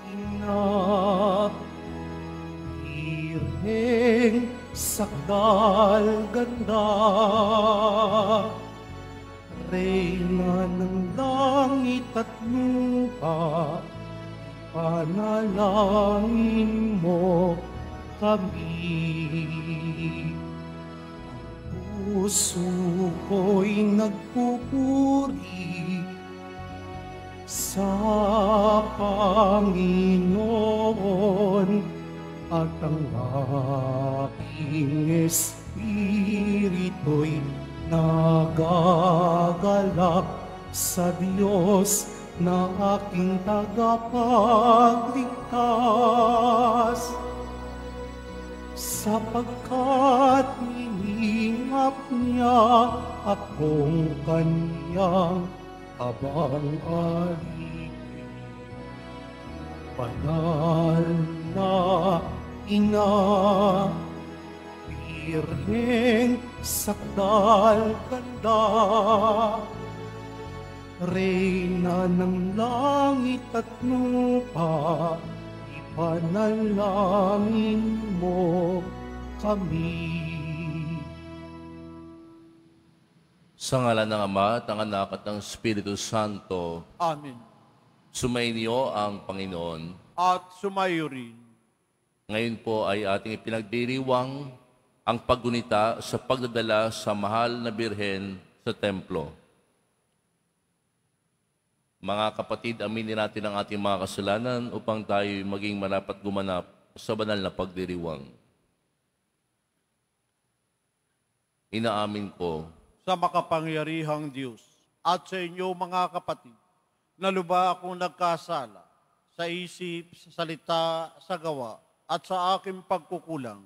ina, Birheng sakdal ganda, Reyna ng langit at lupa, panalangin mo kami. Ang puso ko'y nagpupuri sa Panginoon, at ang aking espiritu'y nagagalak sa Diyos na aking tagapagligtas, sapagkat iningap niya akong kaniyang abang-alipin. Banal na Ina, Birheng sakdal ganda, Reyna ng langit at lupa, ipanalangin mo kami. Sa ngalan ng Ama at ng Anak at ng Espiritu Santo. Amen. Sumainyo ang Panginoon. At sumayo rin. Ngayon po ay ating ipinagdiriwang ang paggunita sa pagdadala sa mahal na Birhen sa templo. Mga kapatid, aminin natin ang ating mga kasalanan upang tayo maging marapat gumanap sa banal na pagdiriwang. Inaamin ko Sa makapangyarihang Diyos at sa inyo mga kapatid, na lubha akong nagkasala sa isip, sa salita, sa gawa, at sa aking pagkukulang.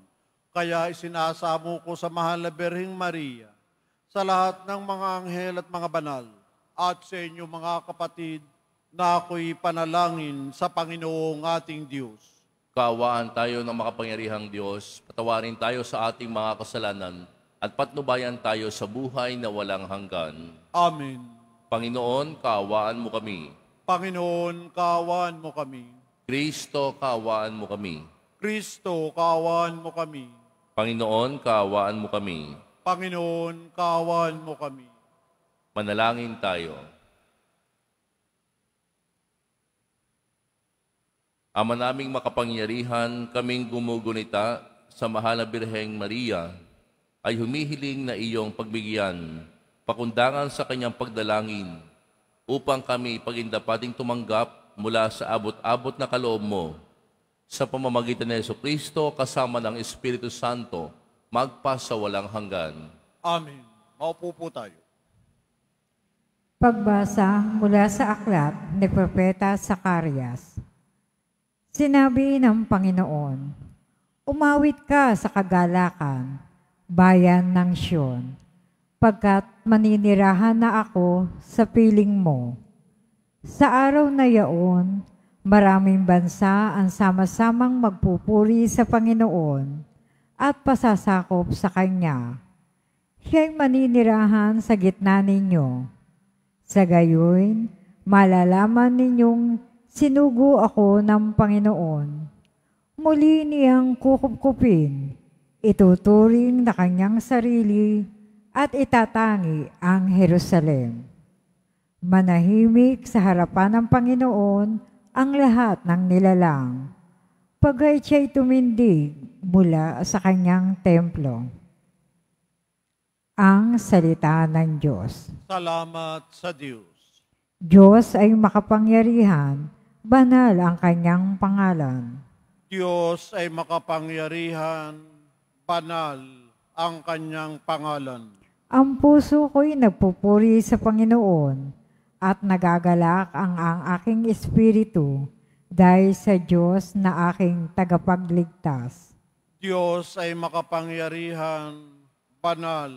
Kaya isinasamo ko sa mahal na Birheng Maria, sa lahat ng mga anghel at mga banal, at sa inyo mga kapatid, na ako'y panalangin sa Panginoong ating Diyos. kaawaan tayo ng makapangyarihang Diyos, patawarin tayo sa ating mga kasalanan, at patnubayan tayo sa buhay na walang hanggan. Amen. Panginoon, kaawaan mo kami. Panginoon, kaawaan mo kami. Kristo, kaawaan mo kami. Kristo, kaawaan mo kami. Panginoon, kaawaan mo kami. Panginoon, kaawaan mo kami. Manalangin tayo. Ama naming makapangyarihan, kaming gumugunita sa mahal na Birheng Maria, ay humihiling na iyong pagbigyan, pakundangan sa kanyang pagdalangin, upang kami pagindapating tumanggap mula sa abot-abot na kaloob mo, sa pamamagitan ni Jesucristo kasama ng Espiritu Santo, magpasawalang hanggan. Amen. Maupo po tayo. Pagbasa mula sa aklat ni Propeta Zacarias. Sinabi ng Panginoon, umawit ka sa kagalakan, bayan ng Siyon, pagkat maninirahan na ako sa piling mo. Sa araw na yaon, maraming bansa ang sama-samang magpupuri sa Panginoon at pasasakop sa Kanya. Siya'y maninirahan sa gitna ninyo. Sa gayoy, malalaman ninyong sinugo ako ng Panginoon. Muli niyang kukupkupin, ituturing na kanyang sarili at itatangi ang Jerusalem. Manahimik sa harapan ng Panginoon ang lahat ng nilalang, pagay siya'y tumindig mula sa kanyang templo. Ang salita ng Diyos. Salamat sa Diyos. Diyos ay makapangyarihan, banal ang kanyang pangalan. Diyos ay makapangyarihan, banal ang kanyang pangalan. Ang puso ko'y nagpupuri sa Panginoon at nagagalak ang aking espiritu dahil sa Diyos na aking tagapagligtas. Diyos ay makapangyarihan, banal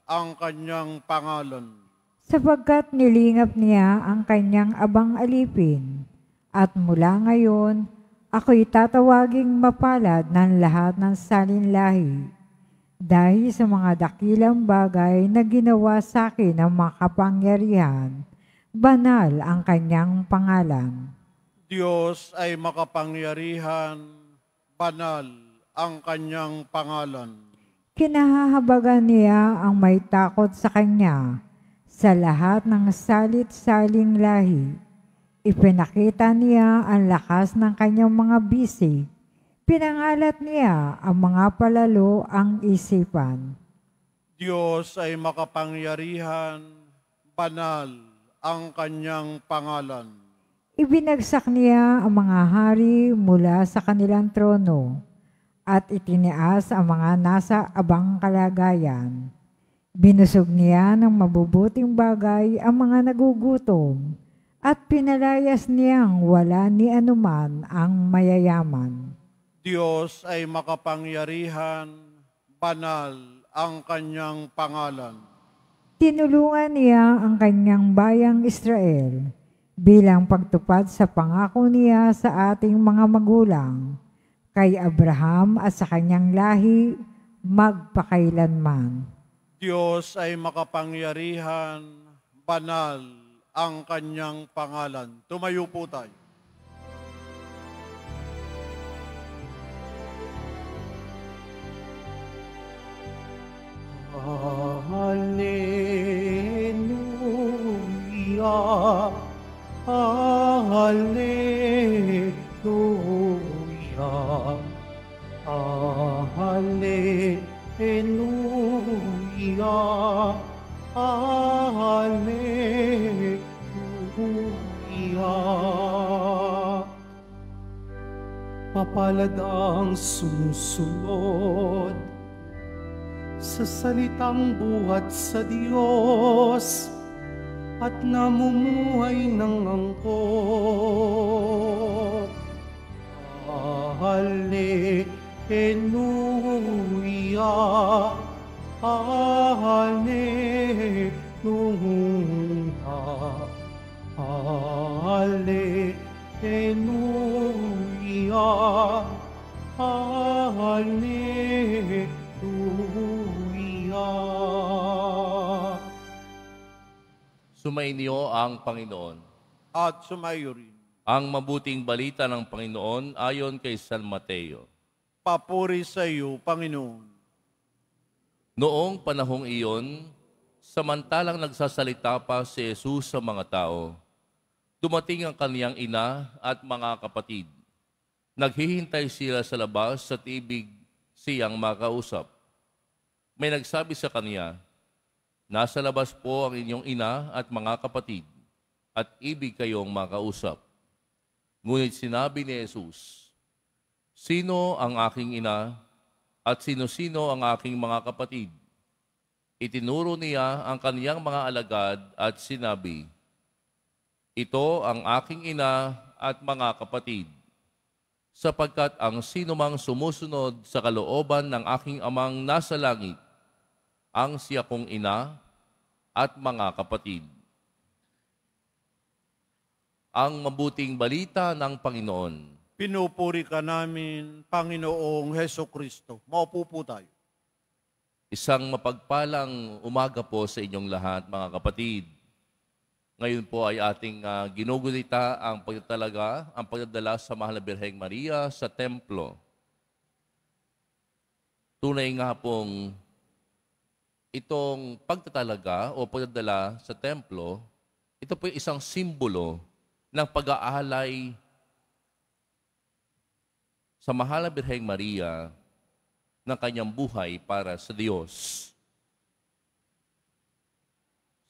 ang kanyang pangalan. Sapagkat nilingap niya ang kanyang abang alipin, at mula ngayon, ako'y tatawaging mapalad ng lahat ng salinlahi, dahil sa mga dakilang bagay na ginawa sa akin ng makapangyarihan, banal ang kanyang pangalan. Diyos ay makapangyarihan, banal ang kanyang pangalan. Kinahahabagan niya ang may takot sa kanya sa lahat ng salit-saling lahi. Ipinakita niya ang lakas ng kanyang mga bisig. Pinangalat niya ang mga palalo ang isipan. Diyos ay makapangyarihan, banal ang kanyang pangalan. Ibinagsak niya ang mga hari mula sa kanilang trono at itinaas ang mga nasa abang kalagayan. Binusog niya ng mabubuting bagay ang mga nagugutom at pinalayas niyang wala ni anuman ang mayayaman. Diyos ay makapangyarihan, banal ang kanyang pangalan. Tinulungan niya ang kanyang bayang Israel bilang pagtupad sa pangako niya sa ating mga magulang, kay Abraham at sa kanyang lahi magpakailanman. Diyos ay makapangyarihan, banal ang kanyang pangalan. Tumayo po tayo. Hallelujah, Hallelujah, Hallelujah, Hallelujah. Mapalad ang sumusunod sa salitang buhat sa Diyos at namumuhay ng angkop. Hallelujah, Hallelujah, Hallelujah, Hallelujah. Sumainyo ang Panginoon. At sumayo rin. Ang mabuting balita ng Panginoon ayon kay San Mateo. Papuri sa iyo, Panginoon. Noong panahong iyon, samantalang nagsasalita pa si Jesus sa mga tao, dumating ang kaniyang ina at mga kapatid. Naghihintay sila sa labas at ibig siyang makausap. May nagsabi sa kaniya, "Nasa labas po ang inyong ina at mga kapatid, at ibig kayong makausap." Ngunit sinabi ni Jesus, "Sino ang aking ina at sino-sino ang aking mga kapatid?" Itinuro niya ang kaniyang mga alagad at sinabi, "Ito ang aking ina at mga kapatid, sapagkat ang sinumang sumusunod sa kalooban ng aking amang nasa langit, ang siya kong ina at mga kapatid." Ang mabuting balita ng Panginoon. Pinupuri ka namin, Panginoong Heso Kristo. Maupo po tayo. Isang mapagpalang umaga po sa inyong lahat, mga kapatid. Ngayon po ay ating ginugulita ang pagdadala sa Mahal na Birheng Maria sa templo. Tunay nga pong itong pagtatalaga o pagdadala sa templo, ito po ay isang simbolo ng pag-aalay sa Mahal na Birheng Maria ng kanyang buhay para sa Diyos.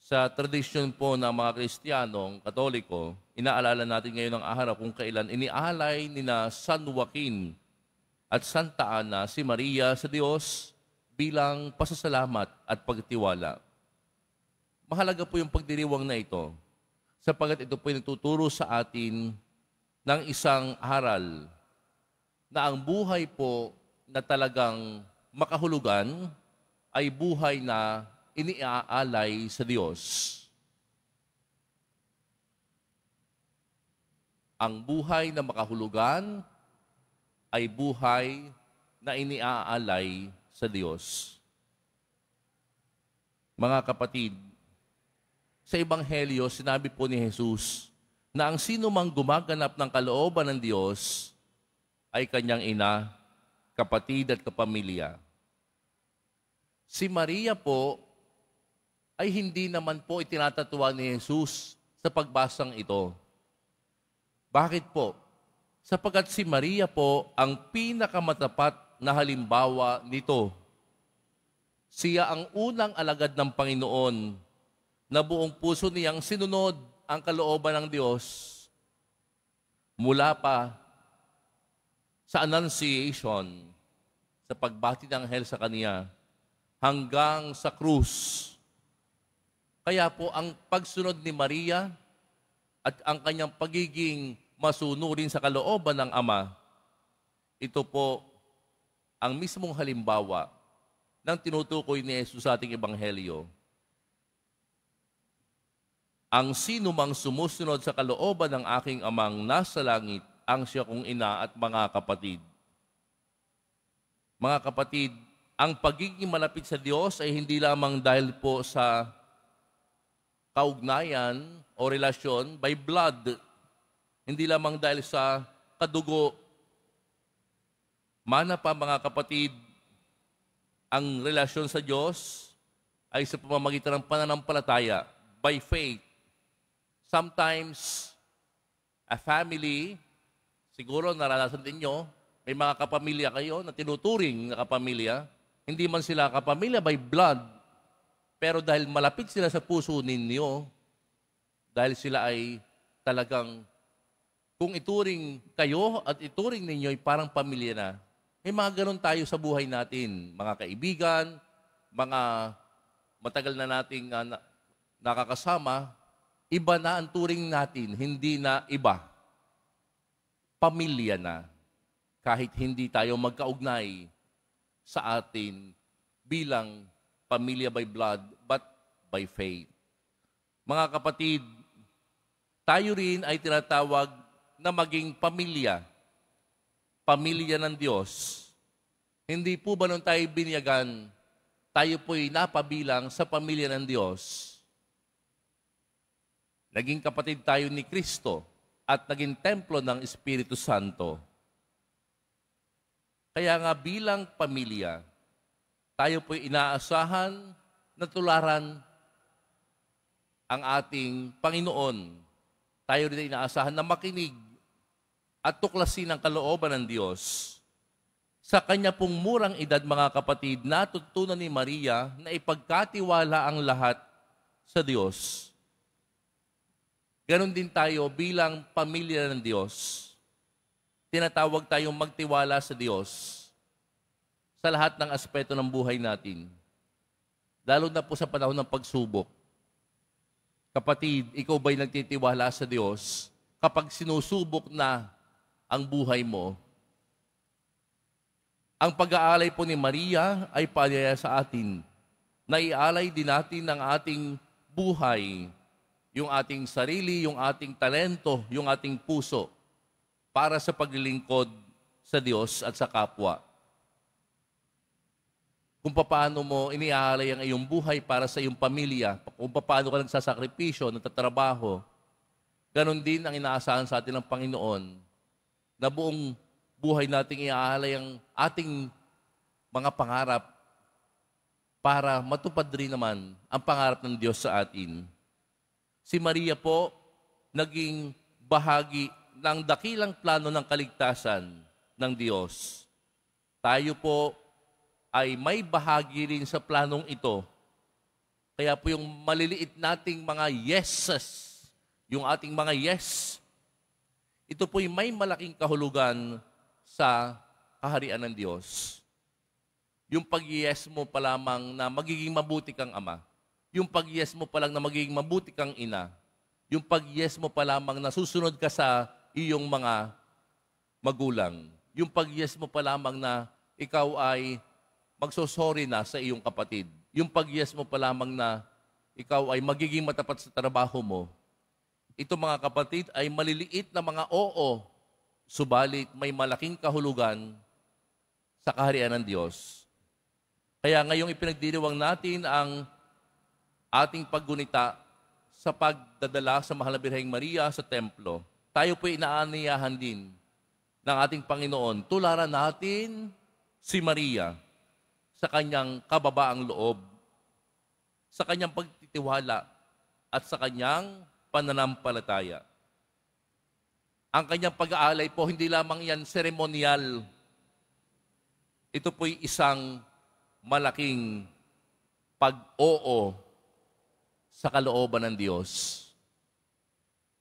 Sa tradisyon po ng mga Kristiyanong Katoliko, inaalala natin ngayon ang araw kung kailan inialay nina San Joaquin at Santa Ana si Maria sa Diyos bilang pasasalamat at pagtiwala. Mahalaga po yung pagdiriwang na ito, sapagkat ito po ay nagtuturo sa atin ng isang aral na ang buhay po na talagang makahulugan ay buhay na iniaalay sa Diyos. Ang buhay na makahulugan ay buhay na iniaalay sa Diyos. Mga kapatid, sa Ebanghelyo, sinabi po ni Jesus na ang sino mang gumaganap ng kalooban ng Diyos ay kanyang ina, kapatid at kapamilya. Si Maria po ay hindi naman po itinatatwa ni Jesus sa pagbasang ito. Bakit po? Sapagkat si Maria po ang pinakamatapat na halimbawa nito. Siya ang unang alagad ng Panginoon na buong puso niyang sinunod ang kalooban ng Diyos mula pa sa Annunciation, sa pagbati ng anghel sa kaniya, hanggang sa krus. Kaya po ang pagsunod ni Maria at ang kanyang pagiging masunurin sa kalooban ng Ama, ito po ang mismong halimbawa ng tinutukoy ni Jesus sa ating Ebanghelyo. Ang sino mang sumusunod sa kalooban ng aking Amang nasa langit, ang siya kong ina at mga kapatid. Mga kapatid, ang pagiging malapit sa Diyos ay hindi lamang dahil po sa kaugnayan o relasyon by blood. Hindi lamang dahil sa kadugo. Mana pa mga kapatid, ang relasyon sa Diyos ay sa pamamagitan ng pananampalataya, by faith. Sometimes, a family, siguro naranasan din nyo, may mga kapamilya kayo na tinuturing na kapamilya, hindi man sila kapamilya by blood, pero dahil malapit sila sa puso ninyo, dahil sila ay talagang, kung ituring kayo at ituring ninyo ay parang pamilya na, may mga ganun tayo sa buhay natin. Mga kaibigan, mga matagal na nating nakakasama, iba na ang turing natin, hindi na iba. Pamilya na, kahit hindi tayo magkaugnay sa atin bilang pamilya by blood, but by faith. Mga kapatid, tayo rin ay tinatawag na maging pamilya. Pamilya ng Diyos. Hindi po ba nung tayo binyagan, tayo po'y napabilang sa pamilya ng Diyos? Naging kapatid tayo ni Kristo at naging templo ng Espiritu Santo. Kaya nga bilang pamilya, tayo po'y inaasahan na tularan ang ating Panginoon. Tayo rin inaasahan na makinig at tuklasin ang kalooban ng Diyos. Sa kanya pong murang edad, mga kapatid, natutunan ni Maria na ipagkatiwala ang lahat sa Diyos. Ganon din tayo bilang pamilya ng Diyos. Tinatawag tayong magtiwala sa Diyos sa lahat ng aspeto ng buhay natin. Lalo na po sa panahon ng pagsubok. Kapatid, ikaw ba'y nagtitiwala sa Diyos kapag sinusubok na ang buhay mo? Ang pag-aalay po ni Maria ay paanyaya sa atin na ialay din natin ang ating buhay, yung ating sarili, yung ating talento, yung ating puso para sa paglilingkod sa Diyos at sa kapwa. Kung paano mo iniaalay ang iyong buhay para sa iyong pamilya, kung paano ka nagsasakripisyo, nagtatrabaho, ganon din ang inaasahan sa atin ng Panginoon na buong buhay nating iaalay ang ating mga pangarap para matupad rin naman ang pangarap ng Diyos sa atin. Si Maria po naging bahagi ng dakilang plano ng kaligtasan ng Diyos. Tayo po ay may bahagi rin sa planong ito. Kaya po yung maliliit nating mga yeses, yung ating mga yes, ito po'y may malaking kahulugan sa kaharian ng Diyos. Yung pag-yes mo pa lamang na magiging mabuti kang ama. Yung pag-yes mo pa lang na magiging mabuti kang ina. Yung pag-yes mo pa lamang na susunod ka sa iyong mga magulang. Yung pag-yes mo pa lamang na ikaw ay magsosorry na sa iyong kapatid. Yung pag-yes mo pa lamang na ikaw ay magiging matapat sa trabaho mo. Ito mga kapatid ay maliliit na mga oo, subalit may malaking kahulugan sa kaharian ng Diyos. Kaya ngayong ipinagdiriwang natin ang ating paggunita sa pagdadala sa Mahal na Birheng Maria sa templo, tayo po inaaniyahan din ng ating Panginoon. Tularan natin si Maria sa kanyang kababaang loob, sa kanyang pagtitiwala, at sa kanyang pananampalataya. Ang kanyang pag-aalay po, hindi lamang yan seremonyal. Ito po'y isang malaking pag-oo sa kalooban ng Diyos.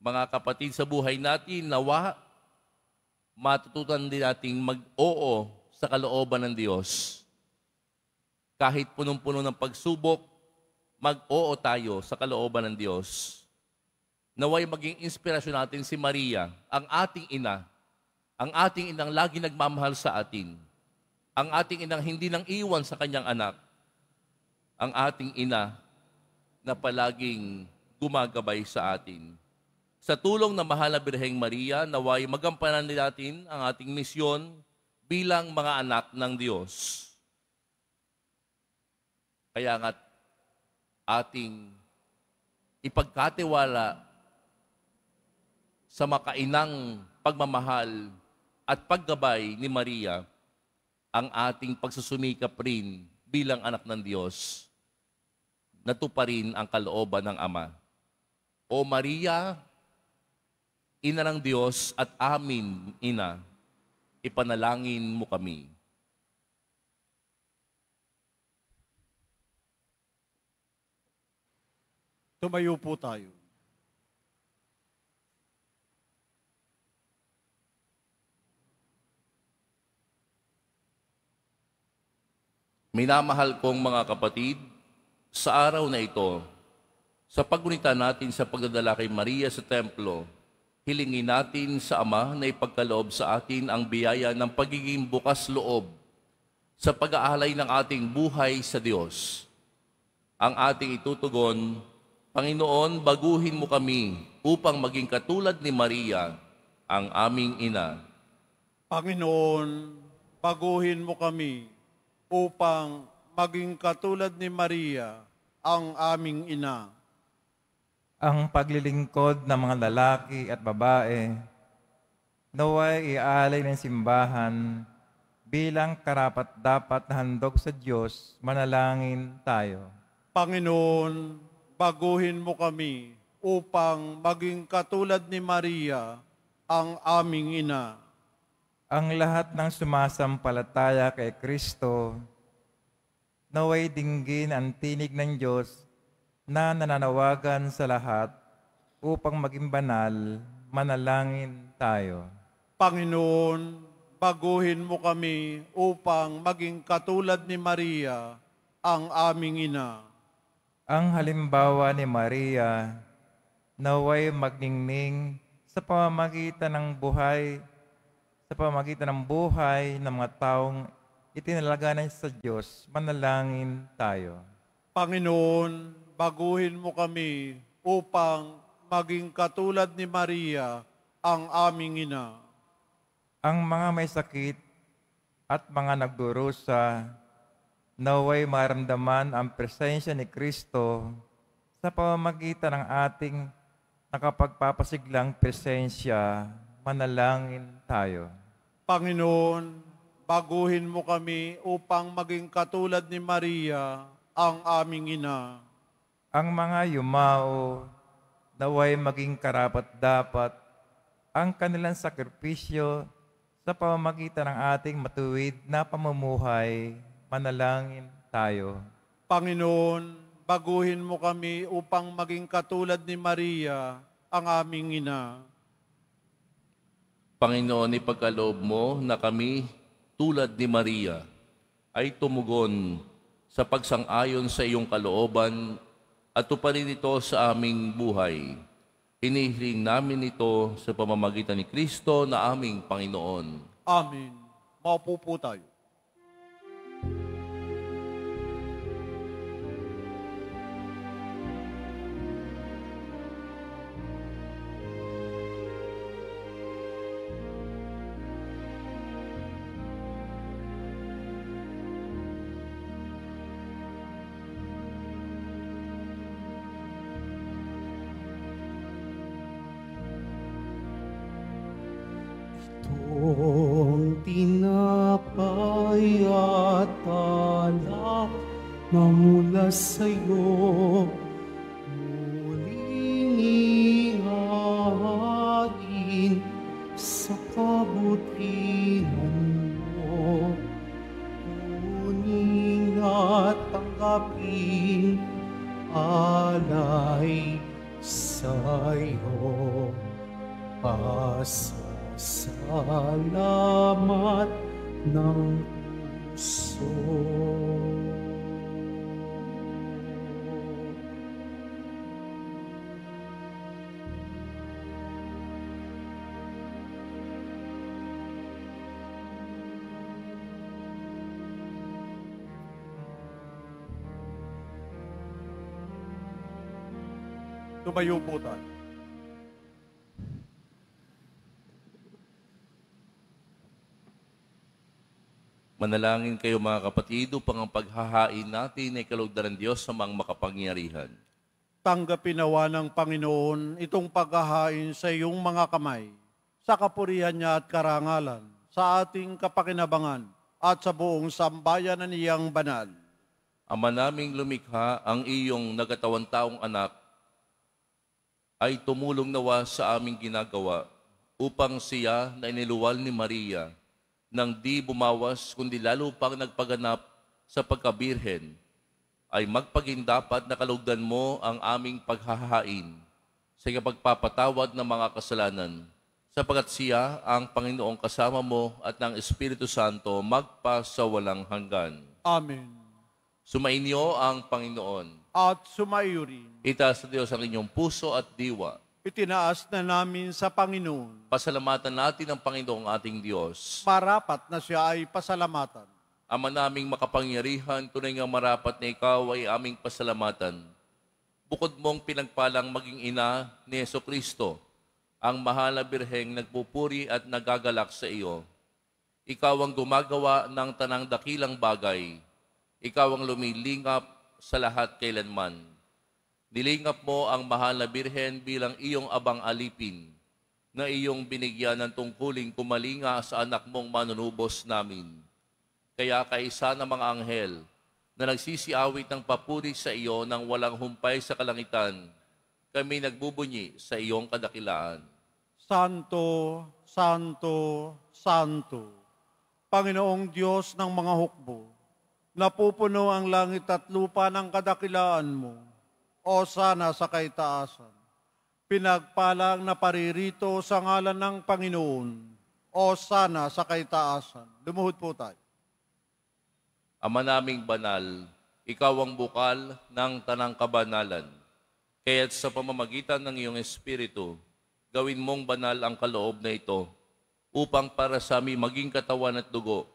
Mga kapatid, sa buhay natin, nawa, matutunan din nating mag-oo sa kalooban ng Diyos. Kahit punong-puno ng pagsubok, mag-oo tayo sa kalooban ng Diyos. Naway maging inspirasyon natin si Maria, ang ating inang lagi nagmamahal sa atin, ang ating inang hindi nang iwan sa kanyang anak, ang ating ina na palaging gumagabay sa atin. Sa tulong ng Mahal na Birheng Maria, naway magampanan din natin ang ating misyon bilang mga anak ng Diyos. Kaya nga't ating ipagkatiwala sa makainang pagmamahal at paggabay ni Maria ang ating pagsusumikap rin bilang anak ng Diyos, natuparin ang kalooban ng Ama. O Maria, Ina ng Diyos at amin, Ina, ipanalangin mo kami. Tumayo po tayo. Minamahal kong mga kapatid, sa araw na ito, sa paggunita natin sa pagdadala kay Maria sa templo, hilingin natin sa Ama na ipagkaloob sa atin ang biyaya ng pagiging bukas loob sa pag-aalay ng ating buhay sa Diyos. Ang ating itutugon, Panginoon, baguhin mo kami upang maging katulad ni Maria, ang aming ina. Panginoon, baguhin mo kami upang maging katulad ni Maria, ang aming ina. Ang paglilingkod ng mga lalaki at babae, naway iaalay ng simbahan bilang karapat-dapat na handog sa Diyos, manalangin tayo. Panginoon, baguhin mo kami upang maging katulad ni Maria, ang aming ina. Ang lahat ng sumasampalataya kay Kristo, naway dinggin ang tinig ng Diyos na nananawagan sa lahat upang maging banal, manalangin tayo. Panginoon, baguhin mo kami upang maging katulad ni Maria, ang aming ina. Ang halimbawa ni Maria, naway magningning sa pamamagitan ng buhay ng mga taong itinalaga na sa Diyos, manalangin tayo. Panginoon, baguhin mo kami upang maging katulad ni Maria, ang aming ina. Ang mga may sakit at mga nagdurusa, naway maramdaman ang presensya ni Kristo sa pamamagitan ng ating nakapagpapasiglang presensya, manalangin tayo. Panginoon, baguhin mo kami upang maging katulad ni Maria, ang aming ina. Ang mga yumao, naway maging karapat-dapat ang kanilang sakripisyo sa pamamagitan ng ating matuwid na pamumuhay, manalangin tayo. Panginoon, baguhin mo kami upang maging katulad ni Maria, ang aming ina. Panginoon, ipagkaloob mo na kami, tulad ni Maria, ay tumugon sa pagsang-ayon sa iyong kalooban at tuparin ito sa aming buhay. Hinihiling namin ito sa pamamagitan ni Kristo na aming Panginoon. Amen. Maupo po tayo. iyong tinapay at alak na mula sa'yo muling ihahain sa kabutihan mo. Kunin at tanggapin alay sa'yo. Pasasalamat ng puso. Tumayo po tayo. Manalangin kayo mga kapatid upang ang paghahain natin ay kalugdan ng Diyos sa mga makapangyarihan. Tanggapin nawa ng Panginoon itong paghahain sa iyong mga kamay, sa kapurihan niya at karangalan, sa ating kapakinabangan at sa buong sambayan na niyang banal. Ama naming lumikha, ang iyong nagatawan taong anak ay tumulong nawa sa aming ginagawa upang siya na iniluwal ni Maria nang di bumawas kundi lalo pang nagpaganap sa pagkabirhen, ay magpagindapat na kalugdan mo ang aming paghahain sa pagpapatawad ng mga kasalanan, sapagat siya ang Panginoong kasama mo at ng Espiritu Santo magpasawalang hanggan. Amen. Sumainyo ang Panginoon. At sumaiyo rin. Itaas sa Diyos ang inyong puso at diwa. Itinaas na namin sa Panginoon. Pasalamatan natin ang Panginoong ating Diyos. Marapat na siya ay pasalamatan. Ama naming makapangyarihan, tunay nga marapat na ikaw ay aming pasalamatan. Bukod mong pinagpalang maging ina ni Jesucristo, ang mahal na birheng nagpupuri at nagagalak sa iyo. Ikaw ang gumagawa ng tanang dakilang bagay. Ikaw ang lumilingap sa lahat kailanman. Nilingap mo ang mahal na birhen bilang iyong abang alipin, na iyong binigyan ng tungkuling kumalinga sa anak mong manunubos namin. Kaya kaisa ng mga anghel na nagsisiawit ng papuri sa iyo nang walang humpay sa kalangitan, kami nagbubunyi sa iyong kadakilaan. Santo, Santo, Santo, Panginoong Diyos ng mga hukbo, napupuno ang langit at lupa ng kadakilaan mo, o sana sa kaitaasan. Pinagpalang na paririto sa ngalan ng Panginoon, o sana sa kaitaasan. Lumuhod po tayo. Ama naming banal, ikaw ang bukal ng tanang kabanalan. Kaya't sa pamamagitan ng iyong Espiritu, gawin mong banal ang kaloob na ito, upang para sa amin maging katawan at dugo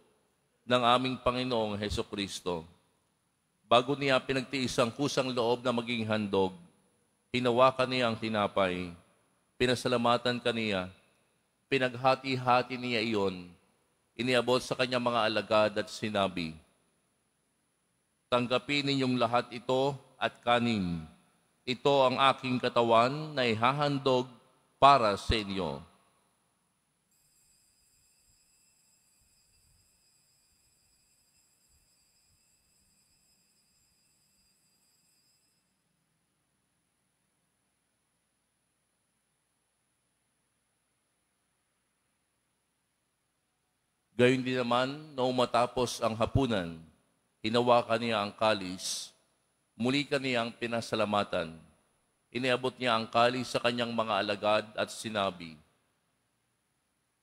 ng aming Panginoong Hesukristo. Bago niya pinagtiis ang kusang loob na maging handog, hinawakan niya ang tinapay, pinasalamatan kaniya, pinaghati-hati niya iyon, iniabot sa kanyang mga alagad at sinabi, "Tanggapin ninyong lahat ito at kanin. Ito ang aking katawan na ihahandog para sa inyo." Gayon din naman, noong matapos ang hapunan, hinawakan niya ang kalis, muli kaniyang pinasalamatan. Iniabot niya ang kalis sa kanyang mga alagad at sinabi,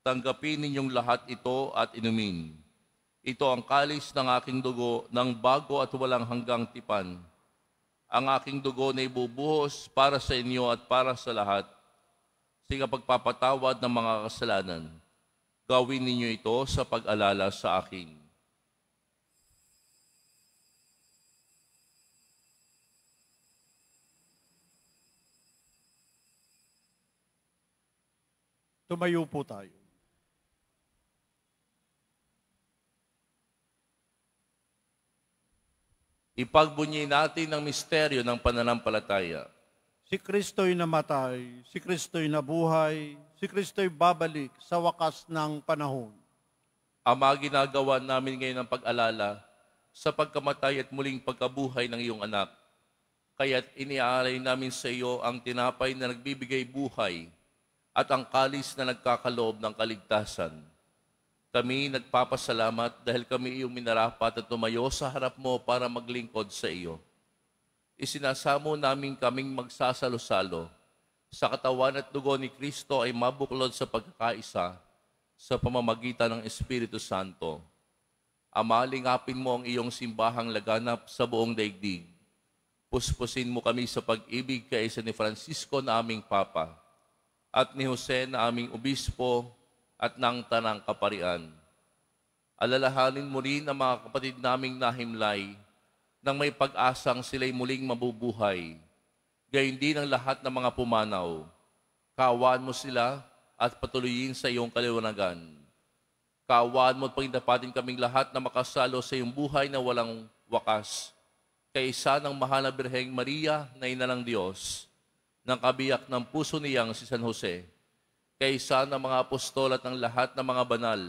"Tanggapin ninyong lahat ito at inumin. Ito ang kalis ng aking dugo ng bago at walang hanggang tipan. Ang aking dugo na ibubuhos para sa inyo at para sa lahat, sa pagpapatawad ng mga kasalanan. Gawin ninyo ito sa pag-alala sa akin." Tumayo po tayo. Ipagbunyi natin ang misteryo ng pananampalataya. Si Kristo'y namatay, si Kristo'y nabuhay, si Kristo'y babalik sa wakas ng panahon. Ama, ginagawa namin ngayon ang pag-alala sa pagkamatay at muling pagkabuhay ng iyong anak. Kaya't iniaalay namin sa iyo ang tinapay na nagbibigay buhay at ang kalis na nagkakaloob ng kaligtasan. Kami nagpapasalamat dahil kami iyong minarapat at tumayo sa harap mo para maglingkod sa iyo. Isinasamo namin kaming magsasalo-salo sa katawan at dugo ni Kristo ay mabuklod sa pagkakaisa sa pamamagitan ng Espiritu Santo. Ama, lingapin mo ang iyong simbahang laganap sa buong daigdig. Puspusin mo kami sa pag-ibig kaisa ni Francisco na aming Papa at ni Jose na aming Obispo at ng Tanang Kaparian. Alalahanin mo rin ang mga kapatid naming nahimlay nang may pag-asang sila'y muling mabubuhay. Gayon din ang lahat ng mga pumanaw. Kaawaan mo sila at patuloyin sa iyong kaliwanagan. Kaawaan mo at pagindapatin kaming lahat na makasalo sa iyong buhay na walang wakas. Kaisa ng mahal na Birheng Maria na ina ng Diyos, ng kabiyak ng puso niyang si San Jose, kaisa ng mga apostol at ng lahat ng mga banal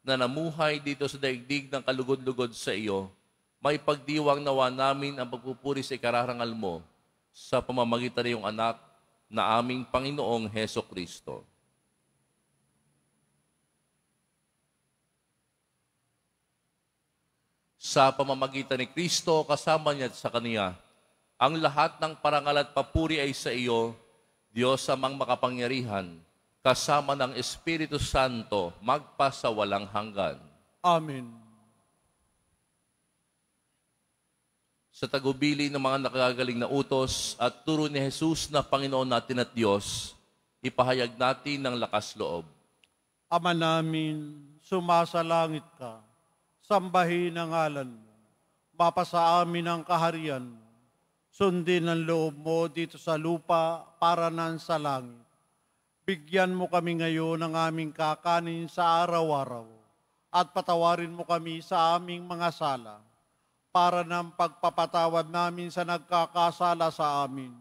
na namuhay dito sa daigdig ng kalugod-lugod sa iyo, may pagdiwang nawa namin ang pagpupuri sa ikararangal mo sa pamamagitan ng iyong anak na aming Panginoong Heso Kristo. Sa pamamagitan ni Kristo, kasama niya at sa Kaniya, ang lahat ng parangal at papuri ay sa iyo, Diyos amang makapangyarihan, kasama ng Espiritu Santo, magpasawalang hanggan. Amen. Sa tagubili ng mga nakagagaling na utos at turo ni Jesus na Panginoon natin at Diyos, ipahayag natin ng lakas loob. Ama namin, sumasalangit ka, sambahin ang ngalan mo, mapasa amin ang kaharian mo, sundin ang loob mo dito sa lupa para nan sa langit. Bigyan mo kami ngayon ng aming kakanin sa araw-araw at patawarin mo kami sa aming mga sala para ng pagpapatawad namin sa nagkakasala sa amin.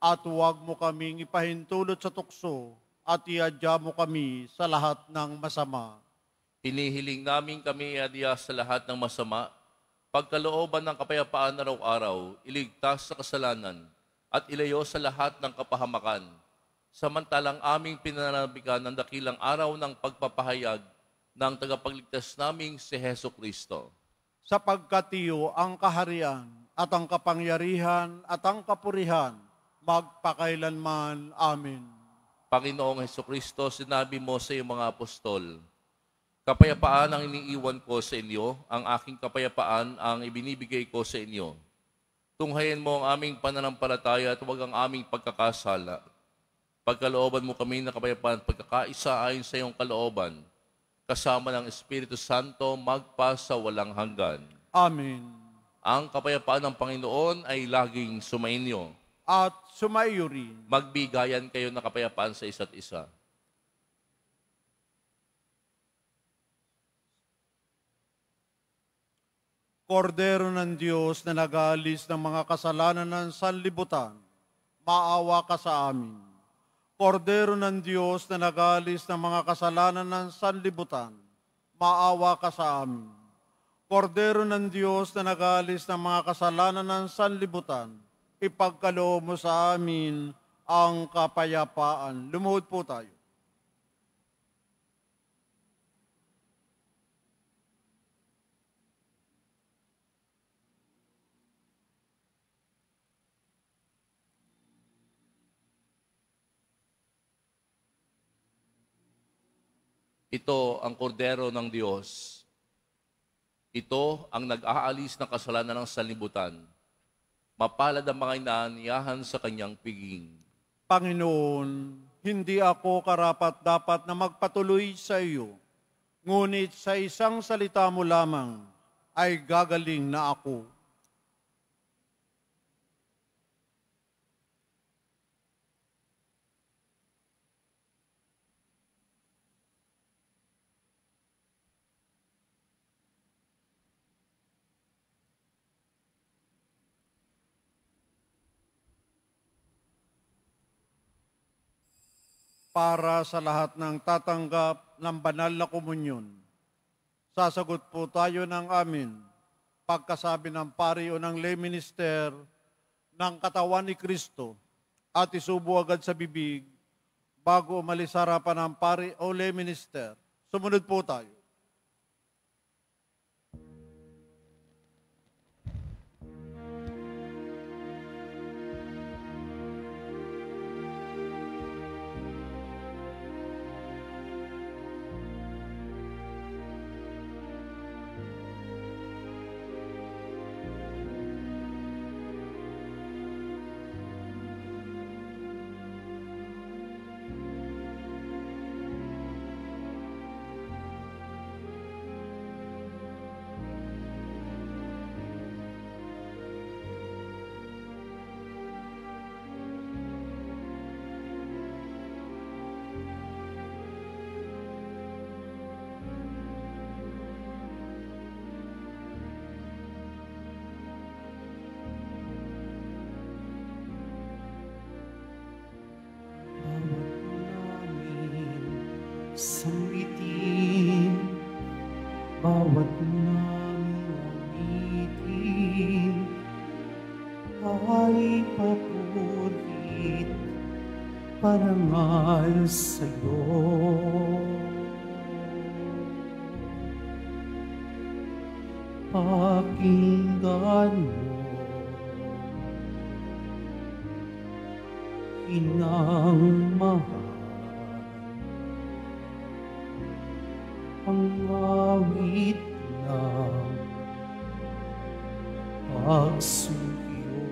At huwag mo kaming ipahintulot sa tukso at iadya mo kami sa lahat ng masama. Hinihiling namin kami iadya sa lahat ng masama, pagkalooban ng kapayapaan araw-araw, iligtas sa kasalanan, at ilayo sa lahat ng kapahamakan. Samantalang aming pinananabikan ng dakilang araw ng pagpapahayag ng tagapagligtas naming si Heso Kristo. Sapagkat iyo ang kaharian at ang kapangyarihan at ang kapurihan magpakailanman. Amen. Panginoong Hesukristo, sinabi mo sa iyong mga apostol, kapayapaan ang iniiwan ko sa inyo, ang aking kapayapaan ang ibinibigay ko sa inyo. Tunghayin mo ang aming pananampalataya at huwag ang aming pagkakasala. Pagkalooban mo kami na kapayapaan at pagkakaisa ayon sa iyong kalooban, kasama ng Espiritu Santo, magpa sa walang hanggan. Amen. Ang kapayapaan ng Panginoon ay laging sumainyo. At sumaiyo rin. Magbigayan kayo ng kapayapaan sa isa't isa. Kordero ng Diyos na nag-aalis ng mga kasalanan ng sanlibutan, maawa ka sa amin. Kordero ng Diyos na nag-aalis ng mga kasalanan ng sanlibutan, maawa ka sa amin. Kordero ng Diyos na nag-aalis ng mga kasalanan ng sanlibutan, ipagkaloob mo sa amin ang kapayapaan. Lumuhod po tayo. Ito ang kordero ng Diyos. Ito ang nag-aalis ng kasalanan ng sanlibutan. Mapalad ang mga inaaniyahan sa kanyang piging. Panginoon, hindi ako karapat-dapat na magpatuloy sa iyo, ngunit sa isang salita mo lamang ay gagaling na ako. para sa lahat ng tatanggap ng banal na komunyon. Sasagot po tayo ng amin pagkasabi ng pari o ng lay minister ng katawan ni Kristo at isubo agad sa bibig bago umalis sa harapan ng pari o lay minister. Sumunod po tayo. Sambitin, bawat namin awitin, ay papurit, parangal sa'yo. Pakinggan mo, Inang mahal, ang awit ng pagsuyo.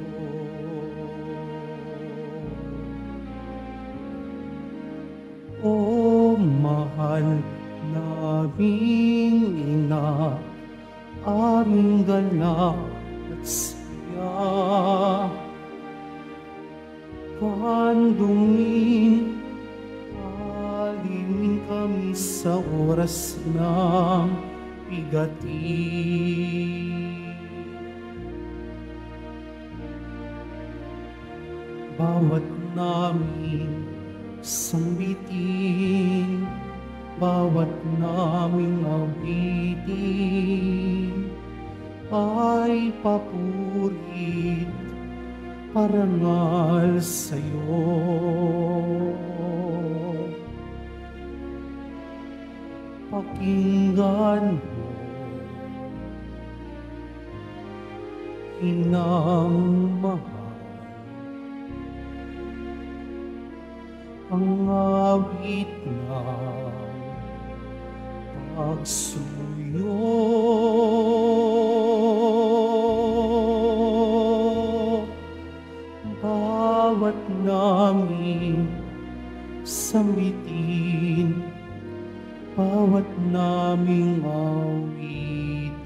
O mahal naming ina, aming galak at saya, kandungin, alimin kami sa oras ng bigati. Bawat namin sambitin, bawat naming awitin, ay papurit, parangal sa'yo. Pakinggan mo, Inang mahal, ang awit ng pagsuyo. Bawat namin sambitin, bawat naming awitin,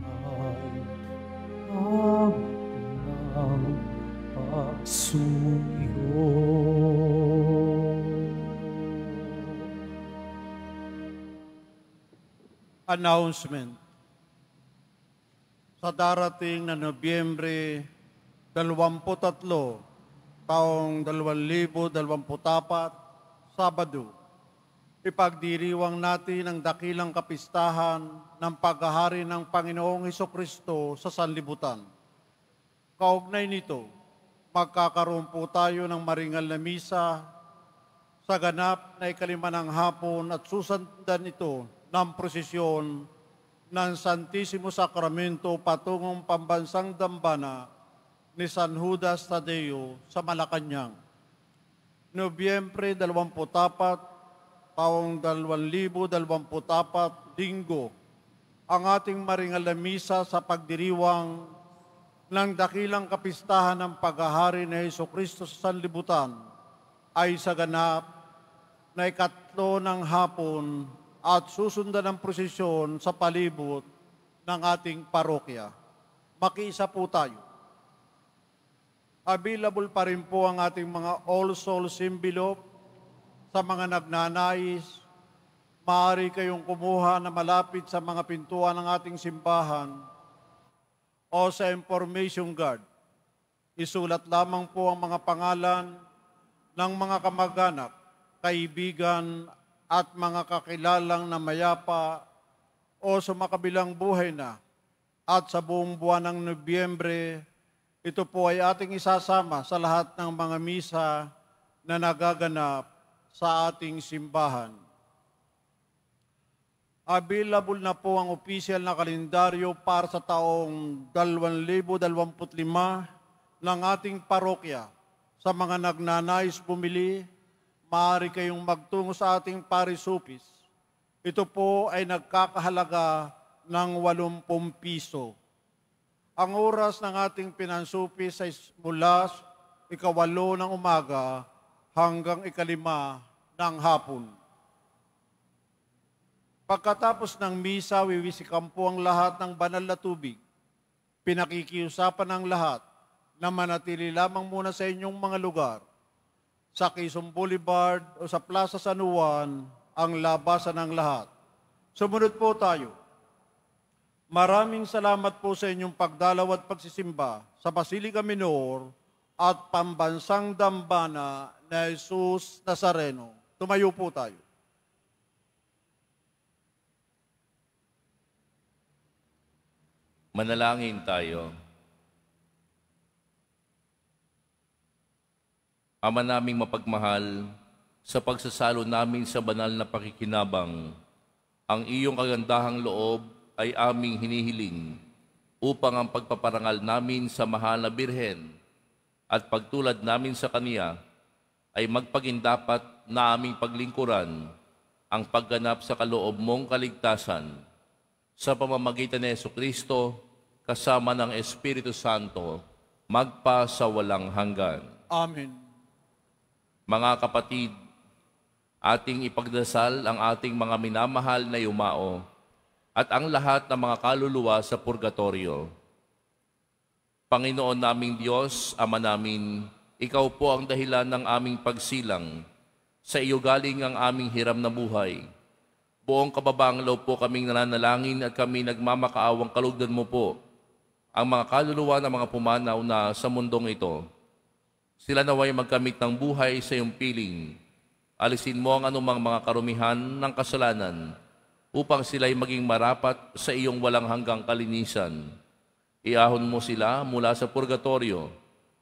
ay awit ng pagsuyo. Announcement. Sa darating na Nobyembre 23, taong 2024, Sabado, ipagdiriwang natin ang dakilang kapistahan ng paghahari ng Panginoong Hesukristo sa sanlibutan. Kaugnay nito, magkakaroon po tayo ng maringal na misa sa ganap na 5 ng hapon at susundan ito ng prosesyon ng Santissimo Sacramento patungong pambansang dambana ni San Judas Tadeo sa Malacanang. Nobyembre 24, taong 2024, Linggo, ang ating maringal na misa sa pagdiriwang ng dakilang kapistahan ng paghahari ni Hesukristo sa sanlibutan ay sa ganap na 4 ng hapon at susundan ng prosesyon sa palibot ng ating parokya. Makiisa po tayo. Available pa rin po ang ating mga All Souls envelope sa mga nagnanais. Maaari kayong kumuha na malapit sa mga pintuan ng ating simbahan o sa information guard. Isulat lamang po ang mga pangalan ng mga kamag-anak, kaibigan at mga kakilalang na mayapa o sumakabilang buhay na. At sa buong buwan ng Nobyembre, ito po ay ating isasama sa lahat ng mga misa na nagaganap sa ating simbahan. Available na po ang opisyal na kalendaryo para sa taong 2025 ng ating parokya. Sa mga nagnanais bumili, maaari kayong magtungo sa ating parish office. Ito po ay nagkakahalaga ng 80 piso. Ang oras ng ating pinansupis ay mula 8 ng umaga hanggang 5 ng hapon. Pagkatapos ng misa, wiwisikan po ang lahat ng banal na tubig. Pinakikiusapan ng lahat na manatili lamang muna sa inyong mga lugar. Sa Quezon Boulevard o sa Plaza San Juan, ang labasan ng lahat. Sumunod po tayo. Maraming salamat po sa inyong pagdalaw at pagsisimba sa Basilica Minor at Pambansang Dambana na Jesus Nazareno. Tumayo po tayo. Manalangin tayo. Ama naming mapagmahal, sa pagsasalo namin sa banal na pakikinabang, ang iyong kagandahang loob ay aming hinihiling upang ang pagpaparangal namin sa mahal na Birhen at pagtulad namin sa Kaniya ay magpagindapat na aming paglingkuran ang pagganap sa kaloob mong kaligtasan sa pamamagitan ni Jesucristo kasama ng Espiritu Santo magpa sa walang hanggan. Amen. Mga kapatid, ating ipagdasal ang ating mga minamahal na yumao at ang lahat ng mga kaluluwa sa purgatorio. Panginoon naming Diyos, Ama namin, Ikaw po ang dahilan ng aming pagsilang. Sa iyo galing ang aming hiram na buhay. Buong kababaang loob po kaming nananalangin at kami nagmamakaawang kalugdan mo po ang mga kaluluwa ng mga pumanaw na sa mundong ito. Sila naway magkamit ng buhay sa iyong piling. Alisin mo ang anumang mga karumihan ng kasalanan upang sila'y maging marapat sa iyong walang hanggang kalinisan. Iahon mo sila mula sa purgatorio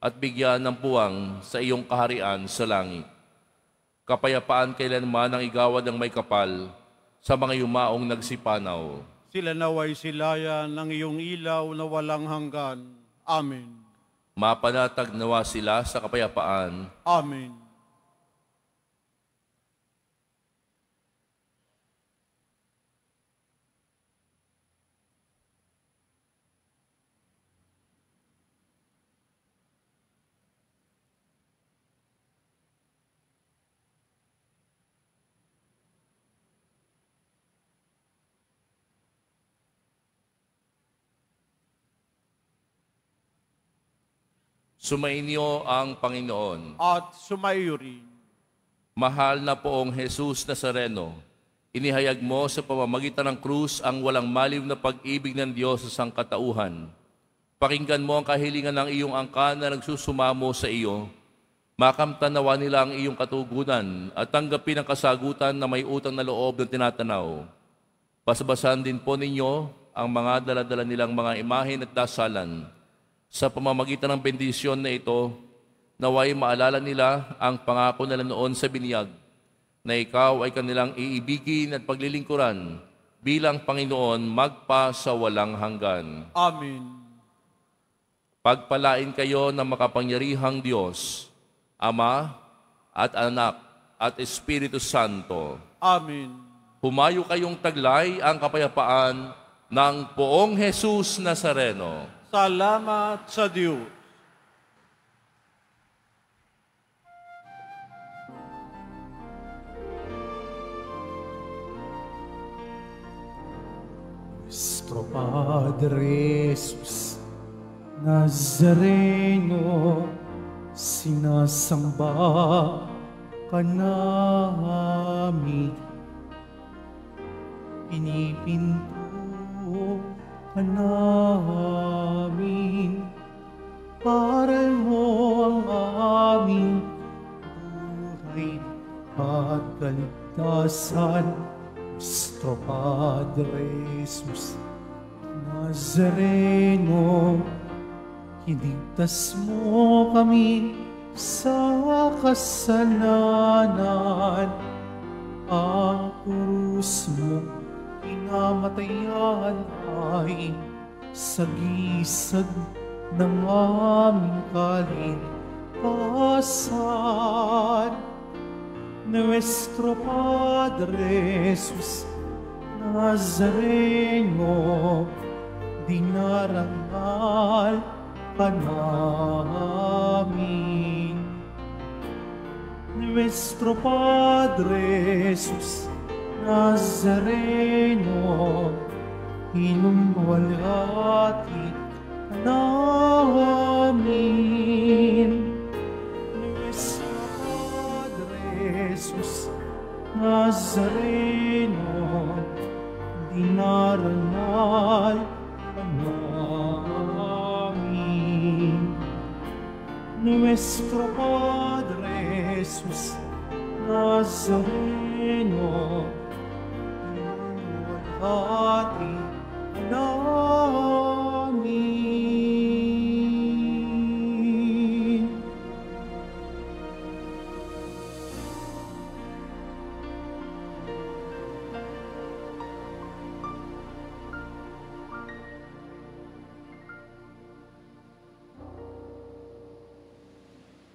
at bigyan ng puwang sa iyong kaharian sa langit. Kapayapaan kailanman ang igawad ng may kapal sa mga yumaong nagsipanaw. Sila naway silayan ng iyong ilaw na walang hanggan. Amen. Mapanatag nawa sila sa kapayapaan. Amen. Sumainyo ang Panginoon. At sumaiyo rin. Mahal na poong Jesus Nazareno, inihayag mo sa pamamagitan ng krus ang walang maliw na pag-ibig ng Diyos sa sangkatauhan. Pakinggan mo ang kahilingan ng iyong angkan na nagsusumamo sa iyo. Makamtan nawa nila ang iyong katugunan at tanggapin ang kasagutan na may utang na loob na tinatanaw. Basabasan din po ninyo ang mga daladala nilang mga imahen at dasalan. Sa pamamagitan ng bendisyon na ito, naway maalala nila ang pangako nila noon sa binyag, na ikaw ay kanilang iibigin at paglilingkuran bilang Panginoon magpa sa walang hanggan. Amen. Pagpalain kayo ng makapangyarihang Diyos, Ama at Anak at Espiritu Santo. Amen. Humayo kayong taglay ang kapayapaan ng poong Jesus Nazareno. Salamat sa Diyos. Nuestro Padre Jesus Nazareno, sinasamba ka namin, pinipinto ka namin, para mo ang aming kaligtasan, Nuestro Padre Jesus Nazareno, iligtas mo kami sa kasalanan. Ang krus mo pinamatayan ay sagisag ng aming kaligtasan. Nuestro Padre Jesus Nazareno, dinarangal ka namin. Nuestro Padre Jesus Nazareno, inuwalhati ka namin. Nuestro Padre Jesus Nazareno, dinarangal ka namin. Nuestro Padre Jesus Nazareno, inuwalhati ka namin.